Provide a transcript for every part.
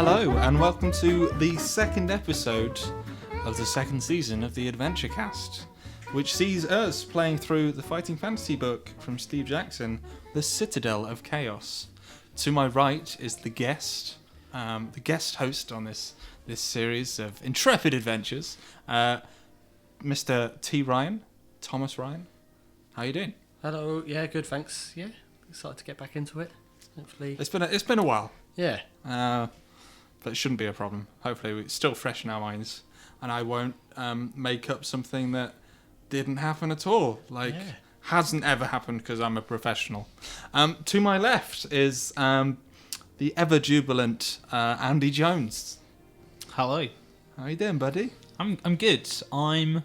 Hello, and welcome to the second episode of the second season of the Adventurecast, which sees us playing through the fighting fantasy book from Steve Jackson, The Citadel of Chaos. To my right is the guest host on this series of intrepid adventures, Mr. T. Ryan, Thomas Ryan. How you doing? Hello, yeah, good, thanks. Yeah, excited to get back into it. Hopefully, It's been a while. yeah. But it shouldn't be a problem. Hopefully it's still fresh in our minds, and I won't make up something that didn't happen at all. Hasn't ever happened because I'm a professional. To my left is the ever jubilant Andy Jones. Hello. How you doing, buddy? I'm good. I'm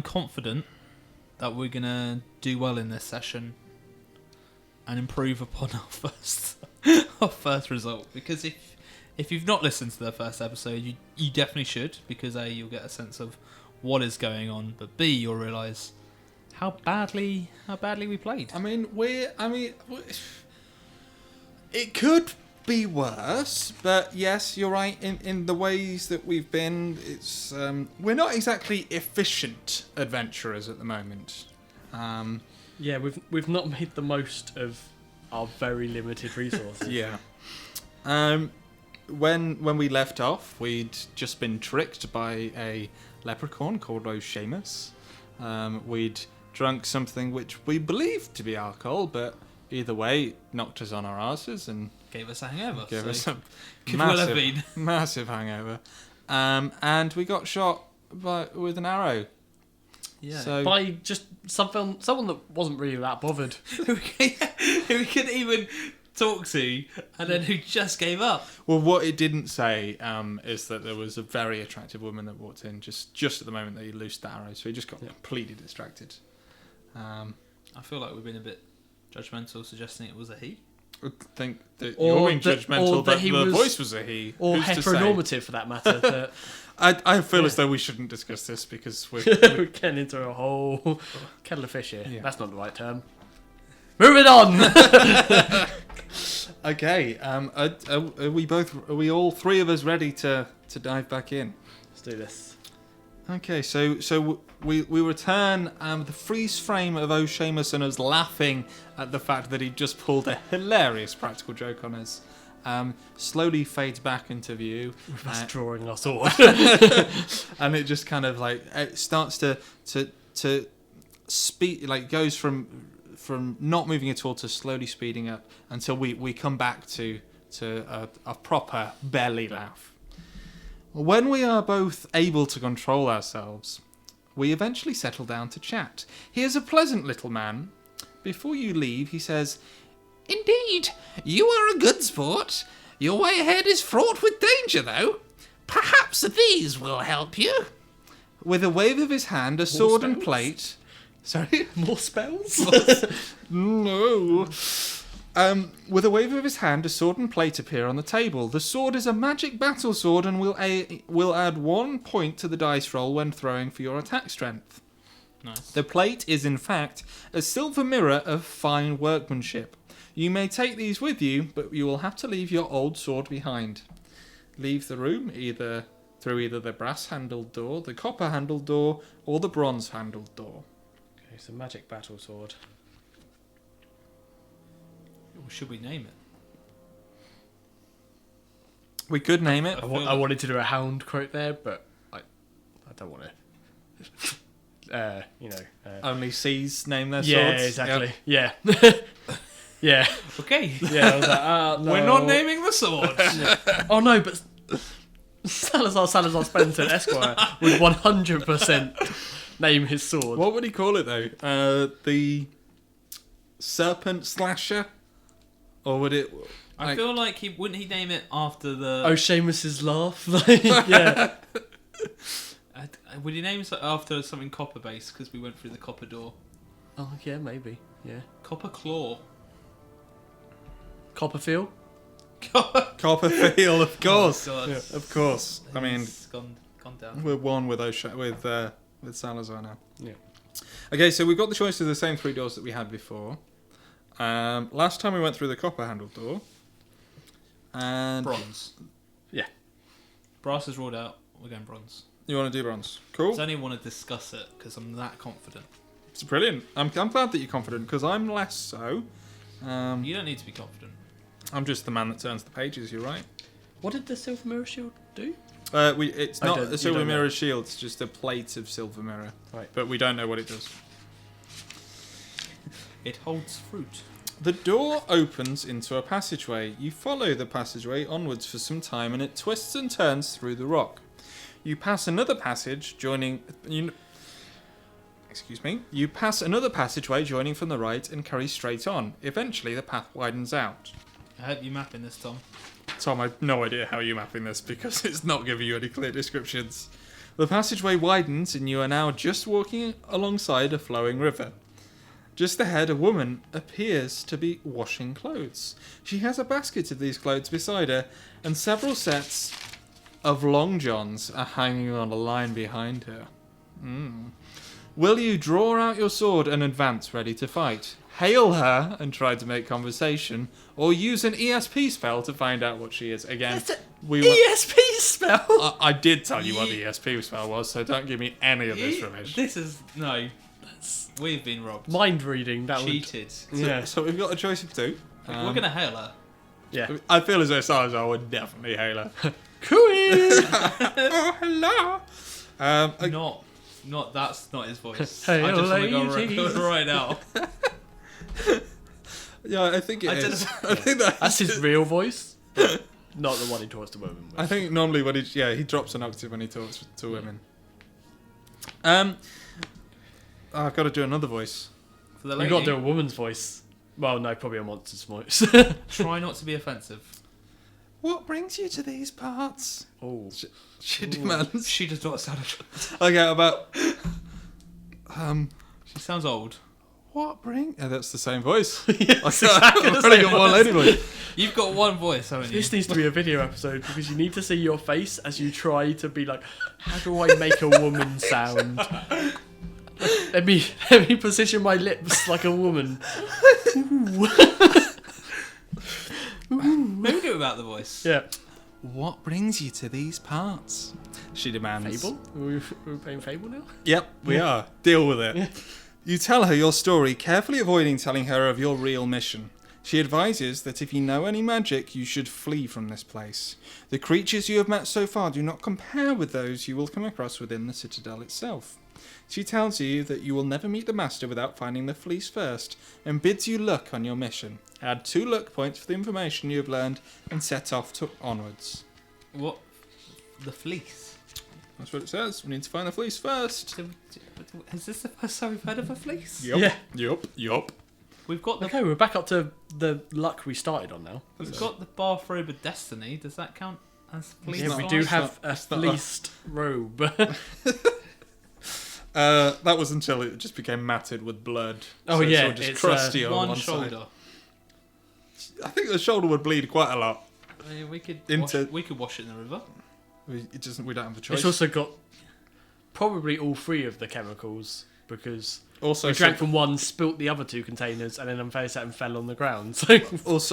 confident that we're gonna do well in this session and improve upon our first result. Because if you've not listened to the first episode, you definitely should, because A, you'll get a sense of what is going on, but B, you'll realise how badly we played. It could be worse, but yes, you're right. In the ways that we've been, it's we're not exactly efficient adventurers at the moment. Yeah, we've not made the most of our very limited resources. Yeah. When we left off, we'd just been tricked by a leprechaun called O'Shamus. We'd drunk something which we believed to be alcohol, but either way, it knocked us on our arses and Gave us a hangover. gave us a Could well have been. massive hangover. And we got shot with an arrow. Yeah. So By just someone that wasn't really that bothered. who we couldn't even talk to, and then who just gave up. well, what it didn't say is that there was a very attractive woman that walked in just at the moment that he loosed the arrow, so he just got completely distracted. I feel like we've been a bit judgmental, suggesting it was a he. I think that Or you're being that- judgmental, or that but he the was- voice was a he. Or Who's to say? heteronormative, for that matter. That I feel as though we shouldn't discuss this because we're we're getting into a whole kettle of fish here. Yeah. That's not the right term. Moving on! okay. Are we all three of us ready to dive back in? Let's do this. Okay, so we return the freeze frame of O'Shamus and us laughing at the fact that he just pulled a hilarious practical joke on us. Slowly fades back into view. With us drawing our sword. And it just kind of like it starts to speed, like goes from not moving at all to slowly speeding up until we come back to a proper belly laugh. When we are both able to control ourselves, we eventually settle down to chat. He is a pleasant little man. Before you leave, he says, "Indeed, you are a good sport. Your way ahead is fraught with danger, though. Perhaps these will help you." With a wave of his hand, a sword and spells? plate... Sorry? More spells? No. With a wave of his hand, a sword and plate appear on the table. The sword is a magic battle sword and will add 1 point to the dice roll when throwing for your attack strength. Nice. The plate is, in fact, a silver mirror of fine workmanship. You may take these with you, but you will have to leave your old sword behind. Leave the room through either the brass-handled door, the copper-handled door, or the bronze-handled door. Okay, so magic battle sword. Or should we name it? We could name it. I wanted to do a hound quote there, but I don't want to. Only C's name their Yeah, swords. exactly. Yep. Yeah. Yeah. Okay. Yeah, I was like, no. We're not naming the sword. Oh no, but Salazar Salazaar Spellington Esq would 100% name his sword. What would he call it though? The serpent slasher, or would it? I feel like wouldn't he name it after the... Oh, Seamus's laugh. Like, yeah. Would he name it after something copper based, because we went through the copper door? Oh yeah, maybe. Yeah. Copper claw. Copperfield. Copperfield, of course. Oh, God. Yeah, of course. I mean, It's gone down. we're one with Salazar now. Yeah. Okay, so we've got the choice of the same 3 doors that we had before. Last time we went through the copper-handled door. And Bronze. Yeah. Brass is ruled out. We're going bronze. you want to do bronze? Cool. I only want to discuss it because I'm that confident. It's brilliant. I'm glad that you're confident because I'm less so. You don't need to be confident. I'm just the man that turns the pages. You're right. What did the silver mirror shield do? It's not a silver don't know. mirror shield. It's just a plate of silver mirror. Right. But we don't know what it does. It holds fruit. The door opens into a passageway. You follow the passageway onwards for some time, and it twists and turns through the rock. You pass another passage, You pass another passageway joining from the right and carry straight on. Eventually, the path widens out. I hope you're mapping this, Tom. Tom, I've no idea how you're mapping this because it's not giving you any clear descriptions. The passageway widens and you are now just walking alongside a flowing river. Just ahead, a woman appears to be washing clothes. She has a basket of these clothes beside her, and several sets of long johns are hanging on a line behind her. Will you draw out your sword and advance ready to fight? Hail her and try to make conversation, or use an ESP spell to find out what she is. Again, ESP spell? I did tell you what the ESP spell was, so don't give me any of this rubbish. This is no. We've been robbed. Mind reading. That Cheated. Yeah. So we've got a choice of two. We're gonna hail her. Yeah. I feel as though Salazar would definitely hail her. Cooey! Oh, hello! Not that's not his voice. Hey, I just want to ladies. go right now. Yeah, I think it I is. don't I think That's his real voice. But not the one he talks to women with. I think normally when he drops an octave when he talks to women. I've got to do another voice. For the You've lady, got to do a woman's voice. Well, no, probably a monster's voice. try not to be offensive. What brings you to these parts? Oh. She demands. She does not sound. Okay, about. She sounds old. What bring? Yeah, that's the same voice. Yes, I've already got one lady voice. You've got one voice, haven't you? This needs to be a video episode because you need to see your face as you try to be like, how do I make a woman sound? Let me position my lips like a woman. Maybe do it about the voice. Yeah. What brings you to these parts? She demands. Fable? Are we playing Fable now? Yep, we are. Deal with it. Yeah. You tell her your story, carefully avoiding telling her of your real mission. She advises that if you know any magic, you should flee from this place. The creatures you have met so far do not compare with those you will come across within the Citadel itself. She tells you that you will never meet the Master without finding the fleece first, and bids you luck on your mission. Add 2 luck points for the information you have learned, and set off onwards. What? The fleece. That's what it says. We need to find the fleece first. Is this the first time we've heard of a fleece? Yeah. Yup. We've got the Okay, we're back up to the luck we started on now. we've got the bathrobe of destiny. Does that count as fleece? Yeah, we not- do it's have not- a it's not- fleeced robe. That was until it just became matted with blood. Oh, So it's yeah, all just it's, crusty on one one shoulder. side. I think the shoulder would bleed quite a lot. We could Into- wash it in the river. We don't have the choice. It's also got probably all 3 of the chemicals because Also, we drank from one, spilt the other 2 containers, and then unfazed that and fell on the ground. So.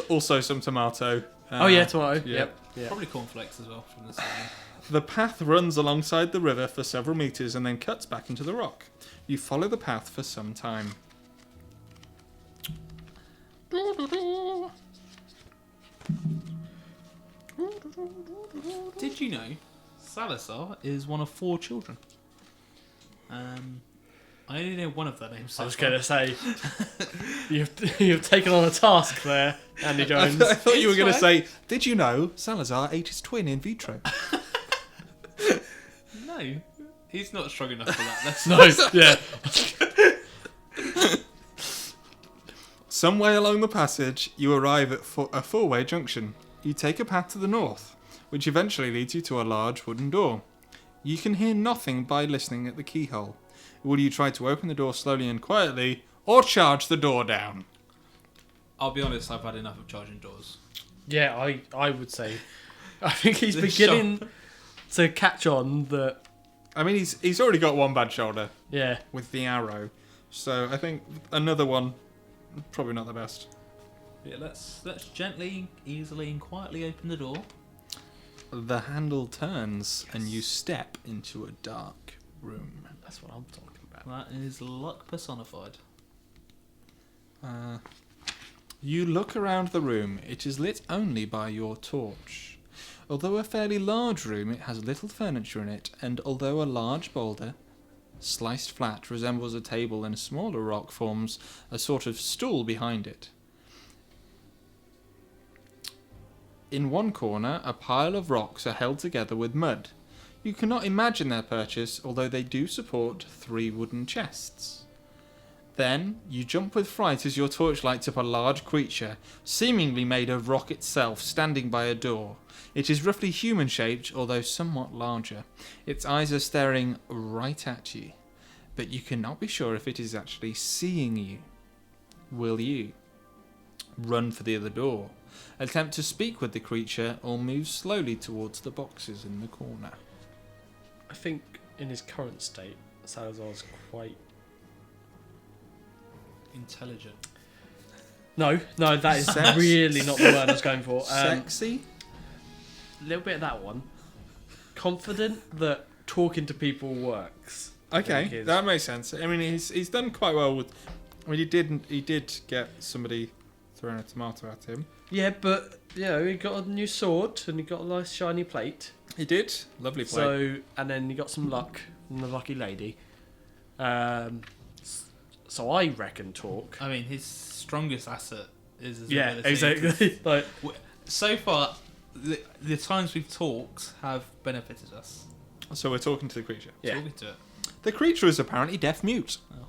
also some tomato. Oh yeah, tomato. yeah. Yep. Yeah. Probably cornflakes as well from this. The path runs alongside the river for several meters and then cuts back into the rock. You follow the path for some time. Did you know Salazar is one of 4 children? I only know one of their names. I was going to say, you've taken on a task there, Andy Jones. I thought you were It's going to fine. say, did you know Salazar ate his twin in vitro? No, he's not strong enough for that. That's No, yeah. Some way along the passage, you arrive at a 4-way junction. You take a path to the north, which eventually leads you to a large wooden door. You can hear nothing by listening at the keyhole. Will you try to open the door slowly and quietly, or charge the door down? I'll be honest, I've had enough of charging doors. Yeah, I would say. I think he's The beginning to catch on that. I mean, he's already got one bad shoulder Yeah. with the arrow, so I think another one, probably not the best. Yeah, let's gently, easily, and quietly open the door. The handle turns and you step into a dark room. That's what I'm talking about. That is luck personified. You look around the room. It is lit only by your torch. Although a fairly large room, it has little furniture in it, and although a large boulder, sliced flat, resembles a table and a smaller rock forms a sort of stool behind it. In one corner, a pile of rocks are held together with mud. You cannot imagine their purchase, although they do support 3 wooden chests. Then, you jump with fright as your torch lights up a large creature, seemingly made of rock itself, standing by a door. It is roughly human-shaped, although somewhat larger. Its eyes are staring right at you, but you cannot be sure if it is actually seeing you. Will you run for the other door, attempt to speak with the creature, or move slowly towards the boxes in the corner? I think in his current state, Salazar's quite... Intelligent. No, that is really not the word I was going for. Sexy? A little bit of that one. Confident that talking to people works. I think Okay, is- that makes sense. I mean, he's done quite well with... I mean, he did get somebody throwing a tomato at him. Yeah, but, he got a new sword and he got a nice shiny plate. He did. Lovely play. So, and then he got some luck from the lucky lady. So I reckon talk. I mean, his strongest asset is his Yeah, ability. exactly. Like, So far, the times we've talked have benefited us. So we're talking to the creature. yeah. Talking to it. The creature is apparently deaf-mute. Oh.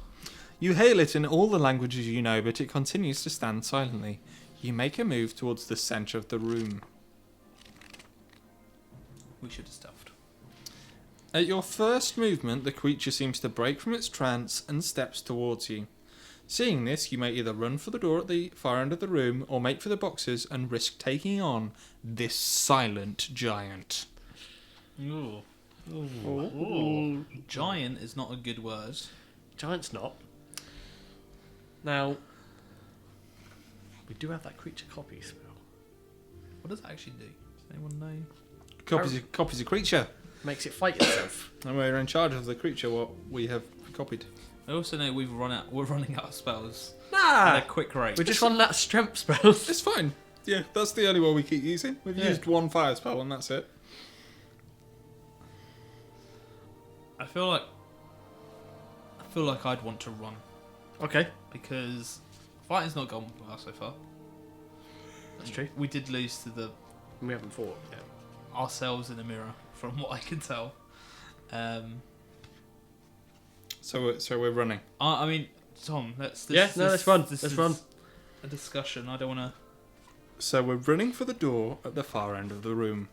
You hail it in all the languages you know, but it continues to stand silently. You make a move towards the centre of the room. We should have stuffed. At your first movement, the creature seems to break from its trance and steps towards you. Seeing this, you may either run for the door at the far end of the room or make for the boxes and risk taking on this silent giant. Ooh. Ooh. Giant is not a good word. Giant's not. Now, we do have that creature copy spell. What does it actually do? Does anyone know? Copies a creature. Makes it fight itself. And we're in charge of the creature, what we have copied. I also know we're running out of spells Nah! at a quick rate. We just run that strength spells. It's fine. Yeah, that's the only one we keep using. We've Yeah. used one fire spell and that's it. I feel like I'd want to run Okay, because fighting's not gone well so far. that's true. We did lose to We haven't fought yet. ourselves in the mirror, from what I can tell. So we're running. I mean, Tom, let's Let's run. This Let's is run. a discussion. I don't want So we're running for the door at the far end of the room.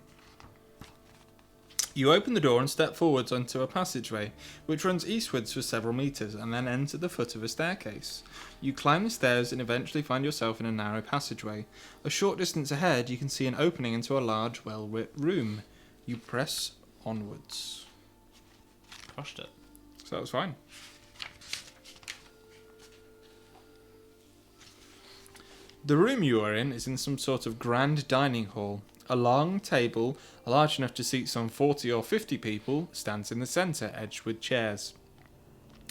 You open the door and step forwards onto a passageway, which runs eastwards for several metres and then ends at the foot of a staircase. You climb the stairs and eventually find yourself in a narrow passageway. A short distance ahead, you can see an opening into a large, well-lit room. You press onwards. crushed it. So that was fine. The room you are in is in some sort of grand dining hall. A long table, large enough to seat some 40 or 50 people, stands in the centre, edged with chairs.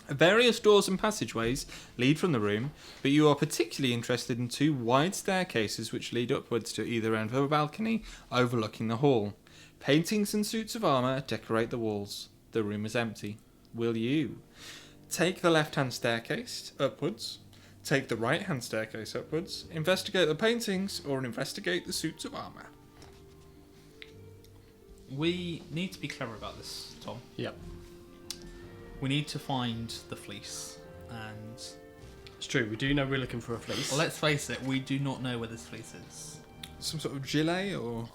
Various doors and passageways lead from the room, but you are particularly interested in 2 wide staircases which lead upwards to either end of a balcony overlooking the hall. Paintings and suits of armour decorate the walls. The room is empty. Will you take the left-hand staircase upwards, take the right-hand staircase upwards, investigate the paintings, or investigate the suits of armour? We need to be clever about this, Tom. Yep. We need to find the fleece, and It's true, we do know we're looking for a fleece. let's face it, we do not know where this fleece is. Some sort of gilet, or...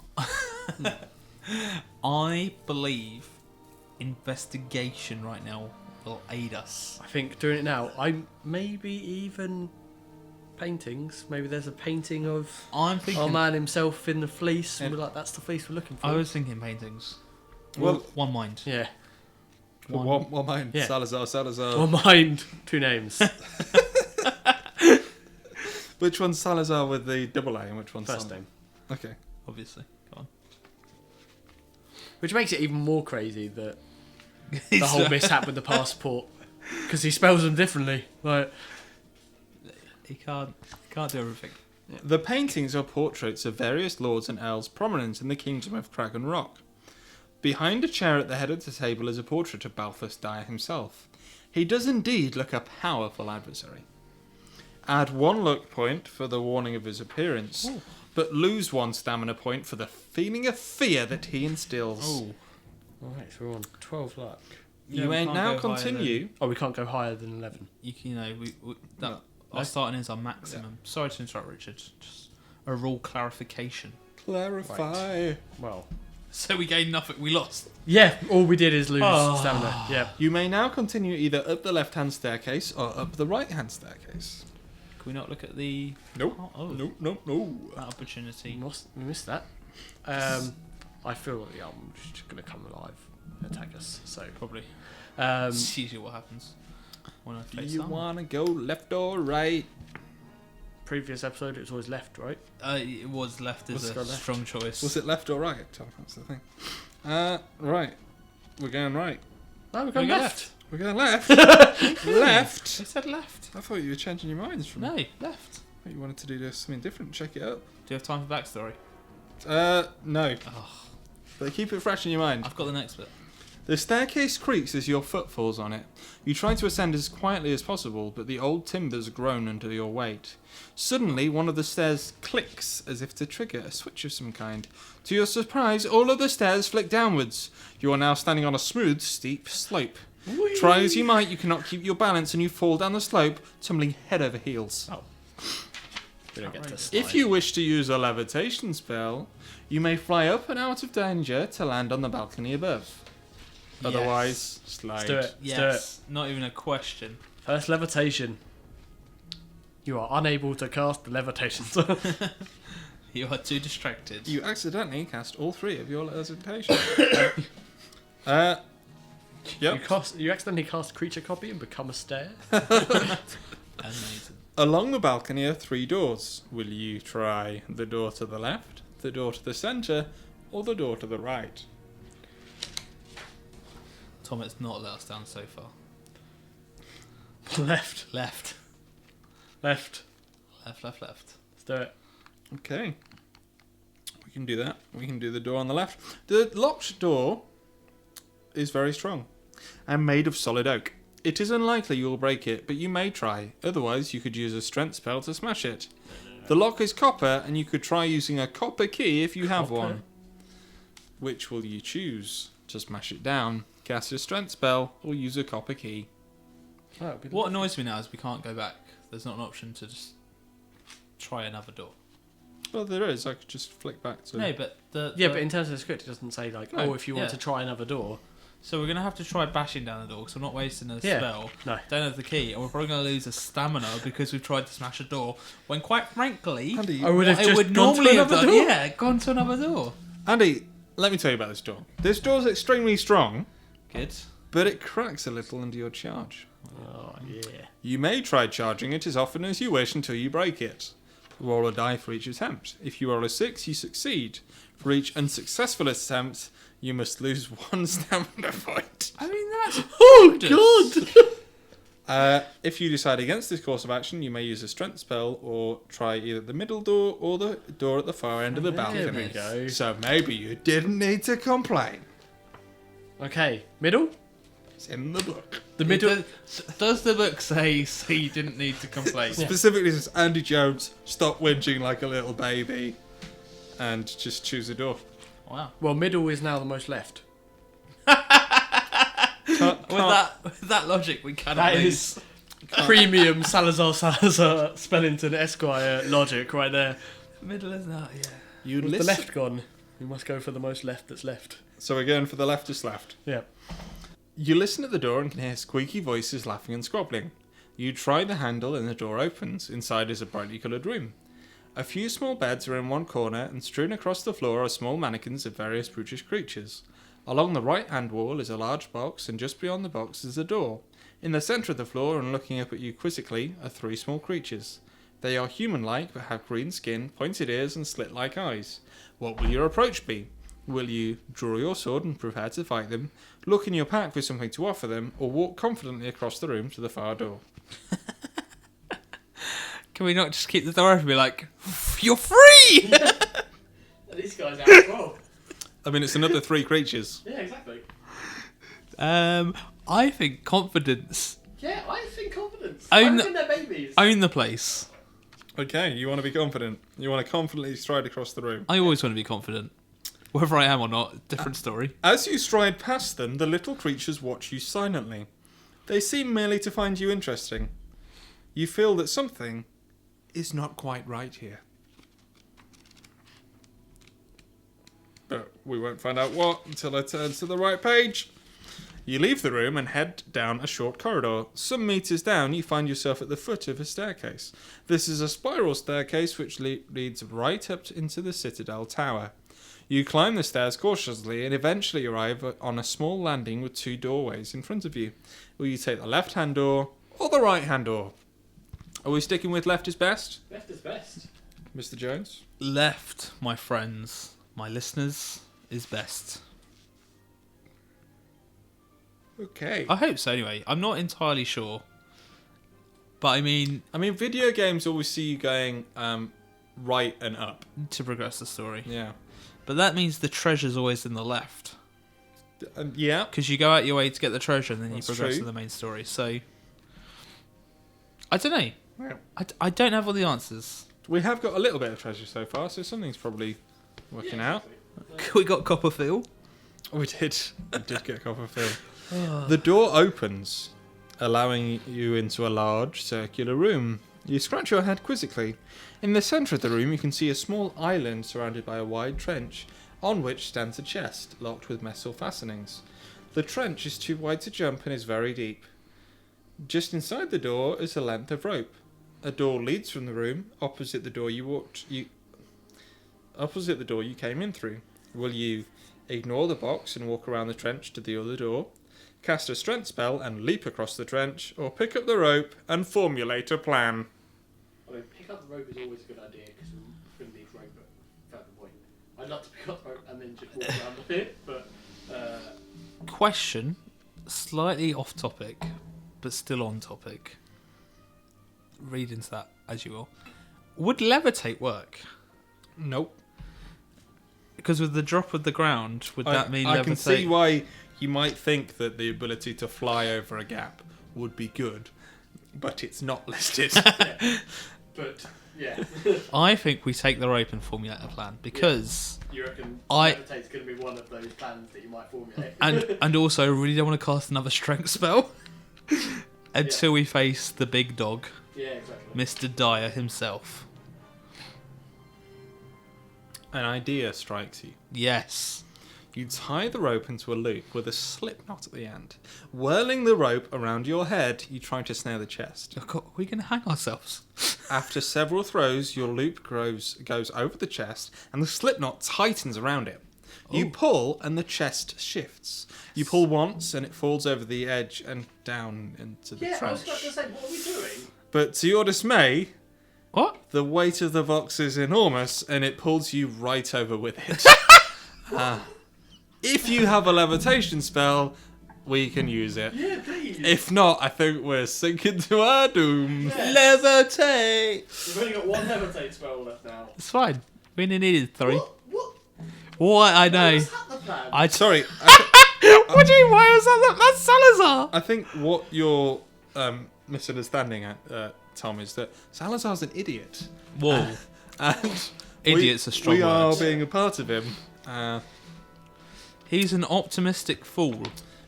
I believe investigation right now will aid us. I think doing it now, maybe even paintings. Maybe there's a painting of I'm thinking. our man himself in the fleece, and Yeah. we're like, that's the fleece we're looking for. I was thinking paintings. Well- One mind. Yeah. One mind. Yeah. Salazar. One mind, 2 names. Which one's Salazar with the double A and which one's First Salazar? name. Okay. Obviously. Go on. Which makes it even more crazy that the whole mishap with the passport, because he spells them differently. Like, He can't do everything. The paintings are portraits of various lords and earls prominent in the kingdom of Kragan Rock. Behind a chair at the head of the table is a portrait of Balthus Dyer himself. He does indeed look a powerful adversary. Add 1 luck point for the warning of his appearance, but lose 1 stamina point for the feeling of fear that he instills. Oh. alright, so we're on 12 luck. You Yeah, we may can't now go higher continue. Oh, we can't go higher than 11. You know, No. our starting is our maximum. Sorry to interrupt, Richard. Just a rule clarification. Clarify. Well, So we gained nothing. We lost. yeah, all we did is lose Oh. stamina. Yeah. You may now continue either up the left-hand staircase or up the right-hand staircase. Can we not look at the? Nope. Oh, No. that opportunity. We missed that. I feel like the album is just going to come alive and attack us. So, Probably. um, It's usually what happens when I Do face you armor. want to go left or right? previous episode, it was always left, right? It was left as Let's go a left. strong choice. Was it left or right? Tom, that's the thing. Right. We're going right. No, we're We going go left. We're going left. Left? They said left. I thought you were changing your minds from. No, left. You wanted to do something different. Check it out. Do you have time for backstory? No. Oh, But keep it fresh in your mind. I've got the next bit. The staircase creaks as your foot falls on it. You try to ascend as quietly as possible, but the old timbers groan under your weight. Suddenly, one of the stairs clicks as if to trigger a switch of some kind. To your surprise, all of the stairs flick downwards. You are now standing on a smooth, steep slope. Try as you might, you cannot keep your balance and you fall down the slope, tumbling head over heels. Oh. We don't get to Outrageous. slide. If you wish to use a levitation spell, you may fly up and out of danger to land on the balcony above. Otherwise, slide. Let's do it. Yes. Not even a question. First levitation. You are unable to cast the levitation. You are too distracted. You accidentally cast all 3 of your levitation. Yep. You accidentally cast creature copy and become a stair. Amazing. Along the balcony are 3 doors. Will you try the door to the left, the door to the centre, or the door to the right? Tom, it's not let us down so far. Left. Left. Left. Left. Let's do it. Okay. We can do that. We can do the door on the left. The locked door is very strong and made of solid oak. It is unlikely you will break it, but you may try. Otherwise, you could use a strength spell to smash it. The lock is copper, and you could try using a copper key if you have Copper? one. Which will you choose to smash it down? Cast a strength spell or use a copper key? Oh, it'll be What annoys me now is we can't go back. There's not an option to just try another door. Well, there is. I could just flick back to... No, but Yeah, but in terms of the script, it doesn't say like, No, oh, if you want yeah. to try another door. So we're gonna have to try bashing down the door because we're not wasting a Yeah. spell. No. Don't have the key, and we're probably gonna lose a stamina because we've tried to smash a door. When quite frankly, Andy, I would have what just I would gone to normally have another done, door. yeah, gone to another door. Andy, let me tell you about this door. This door's extremely strong, Good. but it cracks a little under your charge. Oh, yeah. You may try charging it as often as you wish until you break it. Roll a die for each attempt. If you roll a 6, you succeed. For each unsuccessful attempt, you must lose 1 stamina point. I mean that's Oh, God! If you decide against this course of action, you may use a strength spell or try either the middle door or the door at the far end of the There balcony. we go. So maybe you didn't need to complain. Okay, middle? It's in the book. The middle. Does the book say you didn't need to complain? Specifically says, Andy Jones, stop whinging like a little baby and just choose a door. Wow. Well, middle is now the most left. Can't- With that logic, we cannot That lose. is premium Salazar Salazaar Spellington Esq logic right there. Middle is not. Yeah. you With the listen. left gone, we must go for the most left that's left. So we're going for the leftist left. Yeah. You listen at the door and can hear squeaky voices laughing and squabbling. You try the handle and the door opens. Inside is a brightly coloured room. A few small beds are in one corner and strewn across the floor are small mannequins of various brutish creatures. Along the right-hand wall is a large box and just beyond the box is a door. In the centre of the floor and looking up at you quizzically are 3 small creatures. They are human-like but have green skin, pointed ears and slit-like eyes. What will your approach be? Will you draw your sword and prepare to fight them, look in your pack for something to offer them, or walk confidently across the room to the far door? Can we not just keep the door open and be like, you're free? These guys out as well. I mean, it's another 3 creatures. Yeah, exactly. I think confidence. Yeah, I think confidence. Own I the- reckon they're babies. Own the place. Okay, you want to be confident. You want to confidently stride across the room. I always want to be confident. Whether I am or not, different story. As you stride past them, the little creatures watch you silently. They seem merely to find you interesting. You feel that something is not quite right here. But we won't find out what until I turn to the right page. You leave the room and head down a short corridor. Some meters down, you find yourself at the foot of a staircase. This is a spiral staircase which leads right up into the Citadel Tower. You climb the stairs cautiously and eventually arrive on a small landing with 2 doorways in front of you. Will you take the left-hand door or the right-hand door? Are we sticking with left is best, Left is best. Mr. Jones? Left, my friends, my listeners, is best. Okay. I hope so anyway. I'm not entirely sure. But I mean, Video games always see you going right and up. to progress the story. Yeah. But that means the treasure's always in the left. Yeah. Because you go out your way to get the treasure and then That's you progress true. to the main story. So, I don't know. Yeah. I don't have all the answers. We have got a little bit of treasure so far, so something's probably working out. We got Copperfield. We did. We did get Copperfield. The door opens, allowing you into a large circular room. You scratch your head quizzically. In the centre of the room, you can see a small island surrounded by a wide trench, on which stands a chest locked with metal fastenings. The trench is too wide to jump and is very deep. Just inside the door is a length of rope. A door leads from the room opposite the door you came in through. Will you ignore the box and walk around the trench to the other door, cast a strength spell and leap across the trench, or pick up the rope and formulate a plan? I mean, pick up the rope is always a good idea because we're going to need rope at further point. I'd like to pick up the rope and then just walk around with it, but Question, slightly off topic, but still on topic. Read into that as you will. Would levitate work? Nope. Because with the drop of the ground, would that mean levitate? I can see why you might think that the ability to fly over a gap would be good, but it's not listed. but yeah. I think we take the rope and formulate a plan because You reckon I- levitate's going to be one of those plans that you might formulate? and also I really don't want to cast another strength spell until we face the big dog, yeah, exactly. Mr. Dyer himself. An idea strikes you. Yes. You tie the rope into a loop with a slip knot at the end. Whirling the rope around your head, you try to snare the chest. Oh God, we're going to hang ourselves. After several throws, your loop goes over the chest, and the slip knot tightens around it. You Oh. pull, and the chest shifts. You pull once, and it falls over the edge and down into the Yeah, I was trench. about to say, what are we doing? But to your dismay, What? the weight of the box is enormous, and it pulls you right over with it. If you have a levitation spell, we can use it. Yeah, please. If not, I think we're sinking to our doom. Yeah. Levitate! We've only got one levitate spell left now. It's fine. We only needed 3. What? What? I know. Was that the plan? Sorry, What do you mean? Why was that? That's Salazar! I think what you're misunderstanding, Tom, is that Salazar's an idiot. Whoa. And Idiot's a strong We are word. being a part of him. He's an optimistic fool.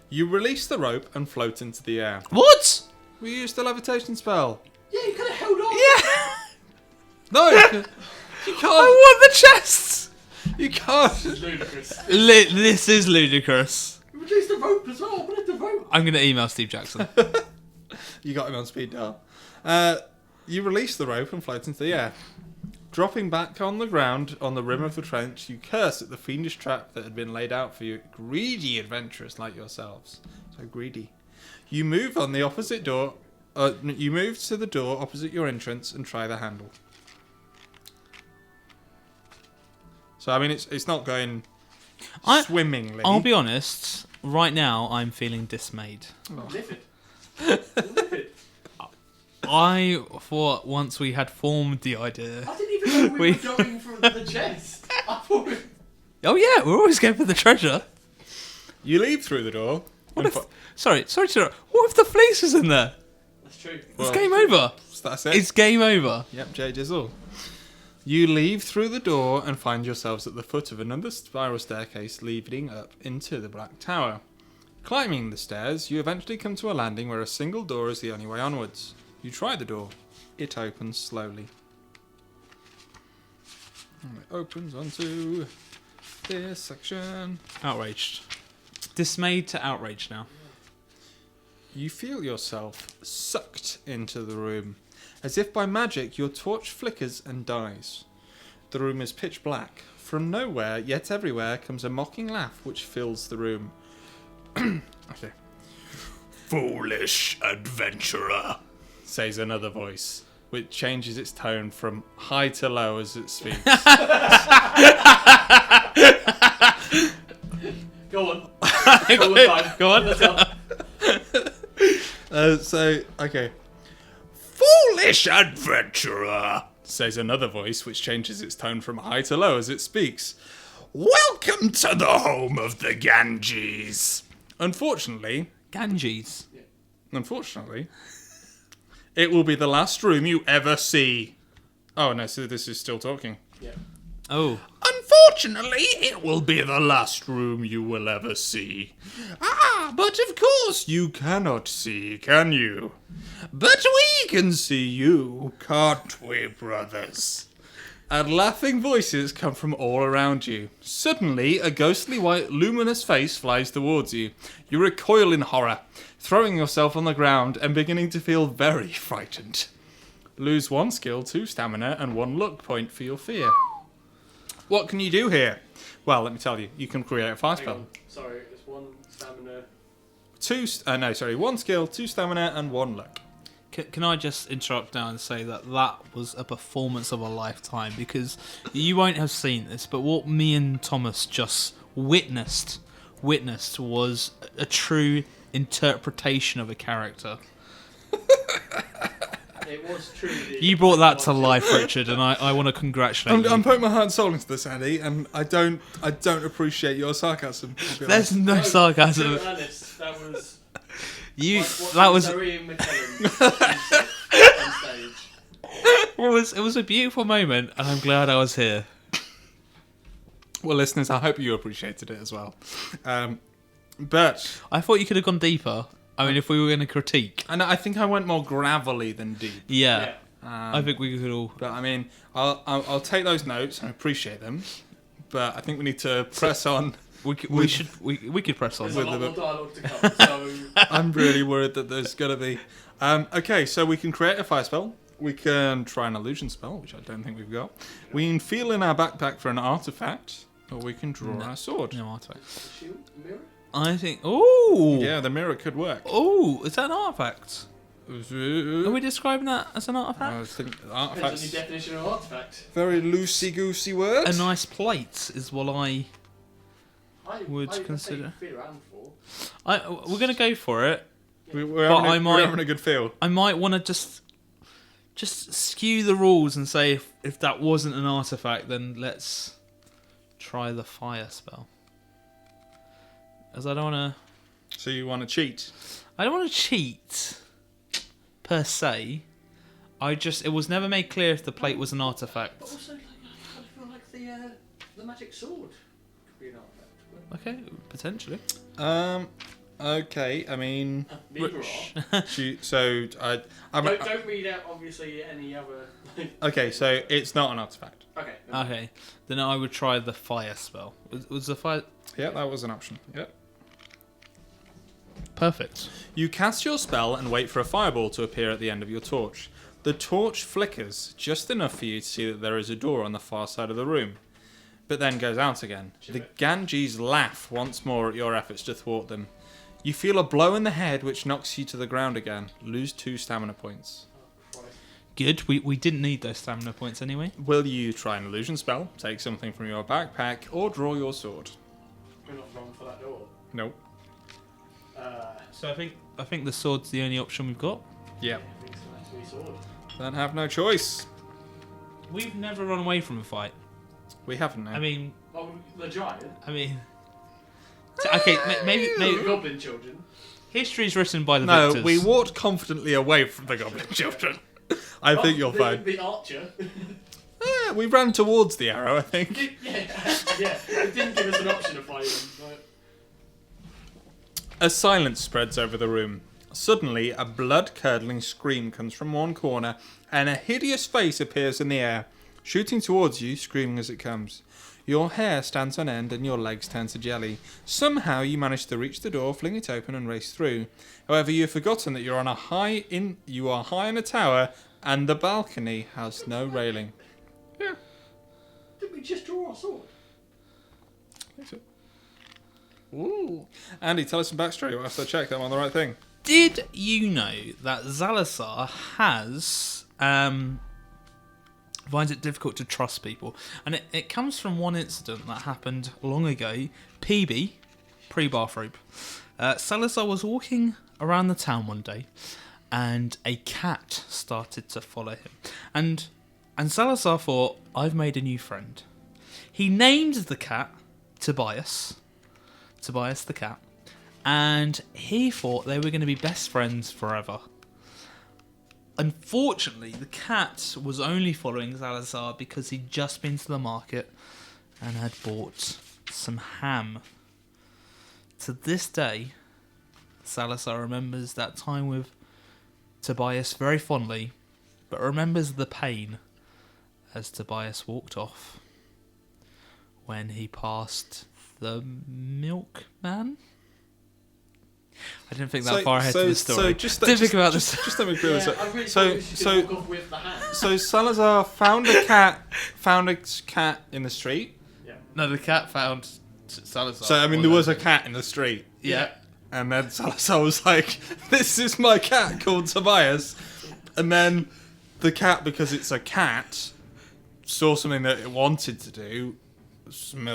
You release the rope and float into the air. What? We used the levitation spell. Yeah, you could have held on. Yeah! No, you can't. I want the chest! You can't. This is ludicrous. This is ludicrous. Reduce the rope as well. What is the rope? I'm going to email Steve Jackson. You got him on speed dial. You release the rope and float into the air. Dropping back on the ground on the rim of the trench, you curse at the fiendish trap that had been laid out for you, greedy adventurers like yourselves. So greedy. You move on the opposite door You move to the door opposite your entrance and try the handle. So, I mean, it's not going swimmingly. I'll be honest. Right now, I'm feeling dismayed. Livid. Livid. I thought once we had formed the idea. I didn't even know we were going for the chest. I thought. Oh yeah, we're always going for the treasure. You leave through the door. Sorry to interrupt. What if the fleece is in there? That's true. It's game over. That's it. It's game over. Yep, J Jizzle. You leave through the door and find yourselves at the foot of another spiral staircase leading up into the Black Tower. Climbing the stairs, you eventually come to a landing where a single door is the only way onwards. You try the door. It opens slowly. And it opens onto this section. Outraged. Dismayed to outraged now. You feel yourself sucked into the room. As if by magic, your torch flickers and dies. The room is pitch black. From nowhere, yet everywhere, comes a mocking laugh which fills the room. Okay. "Foolish adventurer," says another voice, which changes its tone from high to low as it speaks. Go on. Go on. Let's go. Okay. "Foolish adventurer," says another voice, which changes its tone from high to low as it speaks. "Welcome to the home of the Ganges." Unfortunately, it will be the last room you ever see. Oh no, so this is still talking. Yeah. Oh. Unfortunately, it will be the last room you will ever see. Ah, but of course you cannot see, can you? But we can see you, can't we, brothers? And laughing voices come from all around you. Suddenly, a ghostly white luminous face flies towards you. You recoil in horror, throwing yourself on the ground and beginning to feel very frightened. Lose 1 skill, 2 stamina, and 1 luck point for your fear. What can you do here? Well, let me tell you. You can create a fire spell. Sorry, it's 1 stamina. 1 skill, 2 stamina, and 1 luck. Can I just interrupt now and say that was a performance of a lifetime, because you won't have seen this, but what me and Thomas just witnessed was a true interpretation of a character. It was truly. You brought that to life, Richard, and I want to congratulate you. I'm putting my heart and soul into this, Andy, and I don't appreciate your sarcasm. There's no sarcasm. To be honest, that was. That was. Zoe McKellen on stage. It was a beautiful moment, and I'm glad I was here. Well, listeners, I hope you appreciated it as well. But I thought you could have gone deeper. I mean, if we were going to critique. and I think I went more gravelly than deep. Yeah. I think we could all. But I mean, I'll take those notes and appreciate them. But I think we need to press on. We could press on. There's a lot more dialogue to come, so. I'm really worried that there's going to be. Okay, so we can create a fire spell. We can try an illusion spell, which I don't think we've got. We can feel in our backpack for an artifact, or we can draw our sword. No artifact. Shield? Mirror? I think. Oh. Yeah, the mirror could work. Oh, is that an artifact? Are I we describing that as an artifact? think Depends on artifacts. your definition of artifact. Very loosey-goosey word. A nice plate is what I would I consider. fear and for. We're going to go for it. We're But we're having a good feel. I might want to just skew the rules and say if that wasn't an artifact, then let's try the fire spell. As I don't want to. So you want to cheat? I don't want to cheat, per se. It was never made clear if the plate was an artifact. But also, like, I kind of feel like the magic sword could be an artifact. Okay, potentially. Okay. I mean, Neither are. Don't read out, obviously, any other. Okay, so it's not an artifact. Okay. Okay, then I would try the fire spell. Was the fire... Yeah, that was an option. Yep. Perfect. You cast your spell and wait for a fireball to appear at the end of your torch. The torch flickers just enough for you to see that there is a door on the far side of the room, but then goes out again. The Ganges laugh once more at your efforts to thwart them. You feel a blow in the head which knocks you to the ground again. Lose 2 stamina points. Good. We didn't need those stamina points anyway. Will you try an illusion spell, take something from your backpack, or draw your sword? We're not wrong for that door. Nope. So I think the sword's the only option we've got. Yep. I think so. That's my sword. Then have no choice. We've never run away from a fight. We haven't now. I mean, Oh, the giant. Okay, The maybe goblin children. history is written by the no, victors. we walked confidently away from the goblin children. I think you'll find. The archer. We ran towards the arrow, I think. yeah. It didn't give us an option of fighting. But... A silence spreads over the room. Suddenly, a blood-curdling scream comes from one corner, and a hideous face appears in the air, shooting towards you, screaming as it comes. Your hair stands on end and your legs turn to jelly. Somehow you manage to reach the door, fling it open, and race through. However, you've forgotten that you are high in a tower, and the balcony has no railing. Yeah. Did we just draw our sword? I think so. Ooh. Andy, tell us some backstory whilst I check that I'm on the right thing. Did you know that Salazar has finds it difficult to trust people? And it comes from one incident that happened long ago. PB, pre-bathrobe. Salazar was walking around the town one day, and a cat started to follow him. And Salazar thought, I've made a new friend. He named the cat Tobias. Tobias the cat. And he thought they were going to be best friends forever. Unfortunately, the cat was only following Salazar because he'd just been to the market and had bought some ham. To this day, Salazar remembers that time with Tobias very fondly, but remembers the pain as Tobias walked off when he passed the milkman. I didn't think that far ahead to the story. Just think about this. Just let me clear this up. I really So- thought we should so- walk off with the hand. So Salazar found a cat in the street. Yeah. No, the cat found Salazar. So I mean, there was a cat in the street, Yeah. and then Salazar was like, "This is my cat called Tobias," and then the cat, because it's a cat, saw something that it wanted to do, some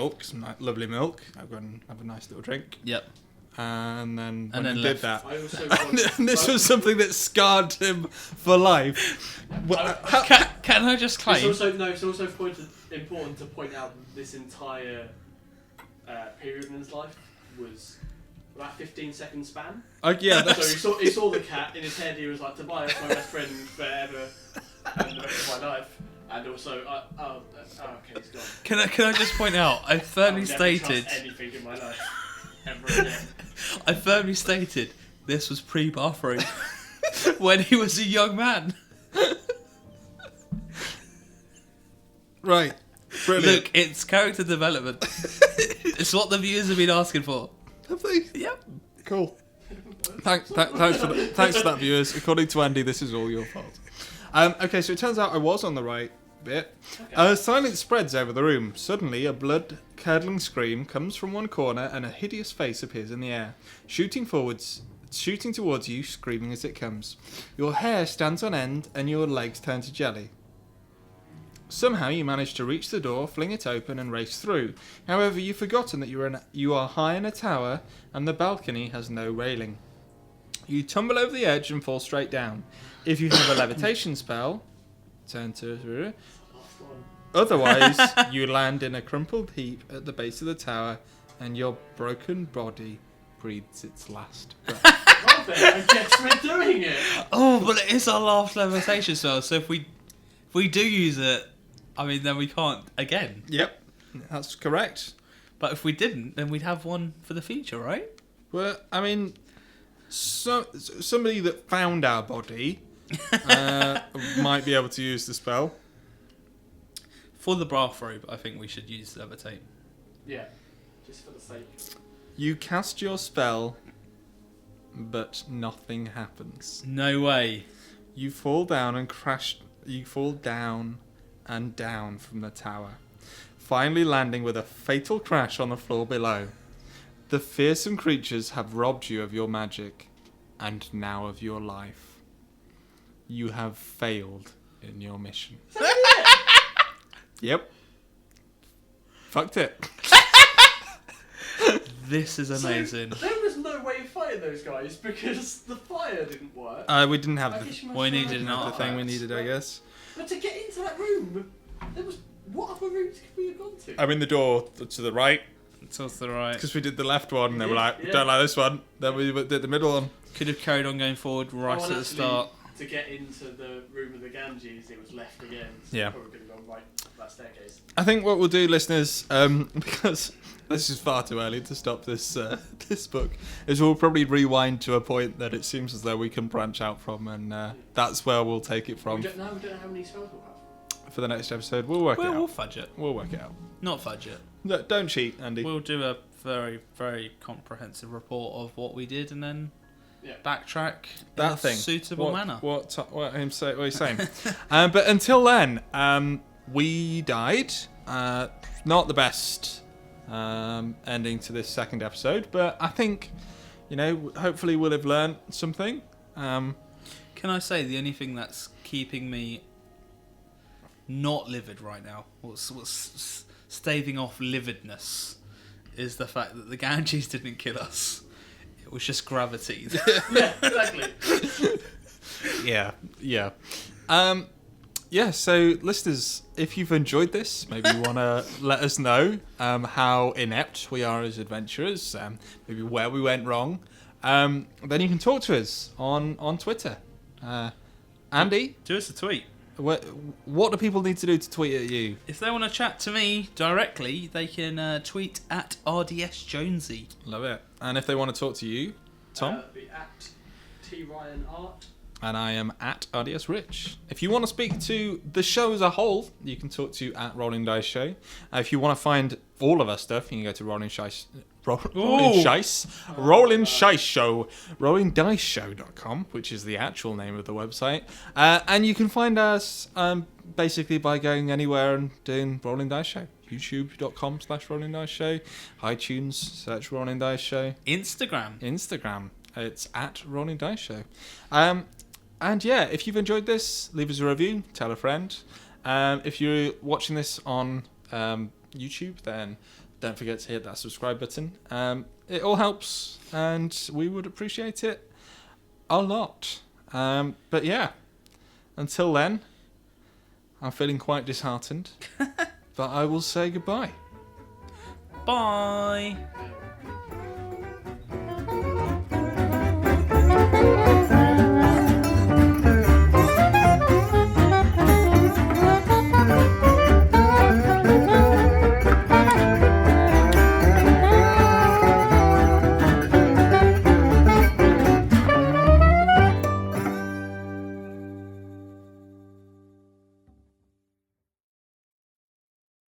lovely milk. I'll go and have a nice little drink. Yep. And then And then he left. did that. I also And this was something that scarred him for life. Can I just claim? It's also important to point out that this entire period in his life was about 15-second span. Yeah, So he saw the cat in his head. He was like, Tobias, my best friend forever, and the rest of my life. And also, okay, he's gone. Can I just point out? I firmly I'll never stated. trust anything in my life ever again. I firmly stated this was pre-bathroom when he was a young man. right. Brilliant. Look, it's character development. It's what the viewers have been asking for. Have they? Yep. Cool. Thanks for that, viewers. According to Andy, this is all your fault. Okay, so it turns out I was on the right bit. Okay. Silence spreads over the room. Suddenly, a blood-curdling scream comes from one corner, and a hideous face appears in the air, shooting towards you, screaming as it comes. Your hair stands on end, and your legs turn to jelly. Somehow you manage to reach the door, fling it open, and race through. However, you've forgotten that you are high in a tower, and the balcony has no railing. You tumble over the edge and fall straight down. If you have a levitation spell, turn to... Otherwise, you land in a crumpled heap at the base of the tower, and your broken body breathes its last breath. Well then, I guess we're doing it. Oh, but it is our last levitation spell, so if we do use it, I mean, then we can't again. Yep, that's correct. But if we didn't, then we'd have one for the future, right? Well, I mean, somebody that found our body might be able to use the spell. For the bathrobe, I think we should use levitate. Yeah, just for the sake. You cast your spell, but nothing happens. No way. You fall down and crash. You fall down and down from the tower, finally landing with a fatal crash on the floor below. The fearsome creatures have robbed you of your magic, and now of your life. You have failed in your mission. Yep. Fucked it. This is amazing. So, there was no way of fighting those guys because the fire didn't work. We didn't have I guess you must we try needed and an do the that. thing we needed, I guess. But to get into that room, there was... What other rooms could we have gone to? I'm in the door to the right, Towards the right. because we did the left one, and they were like, Yeah. don't like this one. Then we did the middle one. Could have carried on going forward right Oh, at and the actually, start. To get into the room of the Ganges, it was left again. So Yeah. probably could have gone right up that staircase. I think what we'll do, listeners, because this is far too early to stop this this book, is we'll probably rewind to a point that it seems as though we can branch out from, and that's where we'll take it We from don't know how many spells we'll have. for the next episode. We'll work it We'll out. fudge it. We'll work it out. Not fudge it. No, don't cheat, Andy. We'll do a very, very comprehensive report of what we did and then Yeah. backtrack in That a thing. suitable manner. What are you saying? But until then, we died. Not the best ending to this second episode, but I think, hopefully we'll have learned something. Can I say the only thing that's keeping me not livid right now, what's staving off lividness, is the fact that the Ganges didn't kill us. It was just gravity. Yeah, exactly. Yeah. So listeners, if you've enjoyed this, maybe you want to let us know how inept we are as adventurers, maybe where we went wrong, then you can talk to us on Twitter. Andy, Do us a tweet. what do people need to do to tweet at you? If they want to chat to me directly, they can tweet at RDS Jonesy. Love it. And if they want to talk to you, Tom? Be at TRyanArt. And I am at RDS Rich. If you want to speak to the show as a whole, you can talk to at Rolling Dice Show. If you want to find all of our stuff, you can go to Rolling Dice Show, rollingdiceshow.com, which is the actual name of the website. And you can find us basically by going anywhere and doing Rolling Dice Show. YouTube.com/Rolling Dice Show. iTunes, search Rolling Dice Show. Instagram, it's at Rolling Dice Show. And yeah, if you've enjoyed this, leave us a review, tell a friend. If you're watching this on YouTube, then don't forget to hit that subscribe button. It all helps, and we would appreciate it a lot. But yeah, until then, I'm feeling quite disheartened. But I will say goodbye. Bye.